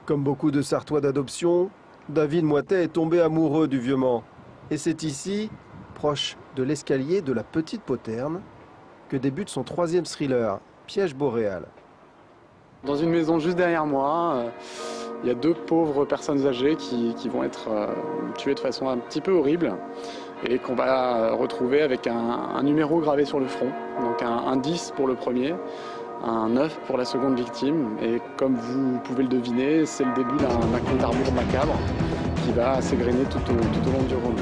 Comme beaucoup de Sarthois d'adoption, David Moitet est tombé amoureux du Vieux-Mans. Et c'est ici, proche de l'escalier de la Petite Poterne, que débute son troisième thriller, Piège boréal. Dans une maison juste derrière moi, il y a deux pauvres personnes âgées qui vont être tuées de façon un petit peu horrible et qu'on va retrouver avec un numéro gravé sur le front. Donc un 10 pour le premier, un 9 pour la seconde victime. Et comme vous pouvez le deviner, c'est le début d'un compte à rebours macabre qui va s'égrener tout au long du roman.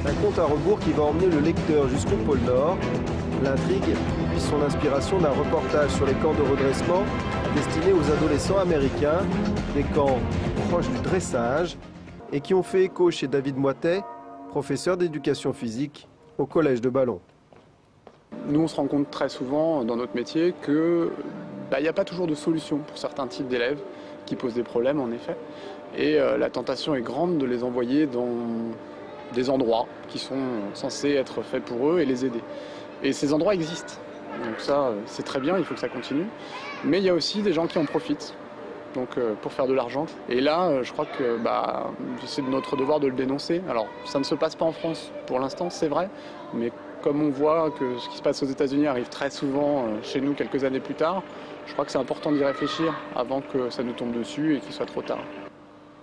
Un compte à rebours qui va emmener le lecteur jusqu'au pôle Nord. L'intrigue puise son inspiration d'un reportage sur les camps de redressement destinés aux adolescents américains, des camps proches du dressage et qui ont fait écho chez David Moitet, professeur d'éducation physique au collège de Ballon. Nous, on se rend compte très souvent dans notre métier qu'il n'y a pas toujours de solution pour certains types d'élèves qui posent des problèmes, en effet. Et la tentation est grande de les envoyer dans des endroits qui sont censés être faits pour eux et les aider. Et ces endroits existent. Donc ça, c'est très bien, il faut que ça continue. Mais il y a aussi des gens qui en profitent pour faire de l'argent. Et là, je crois que c'est de notre devoir de le dénoncer. Alors, ça ne se passe pas en France pour l'instant, c'est vrai. Mais comme on voit que ce qui se passe aux États-Unis arrive très souvent chez nous quelques années plus tard, je crois que c'est important d'y réfléchir avant que ça nous tombe dessus et qu'il soit trop tard.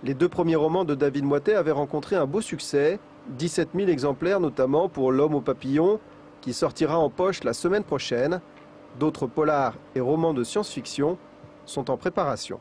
Les deux premiers romans de David Moitet avaient rencontré un beau succès, 17 000 exemplaires notamment pour L'Homme au papillon, qui sortira en poche la semaine prochaine. D'autres polars et romans de science-fiction sont en préparation.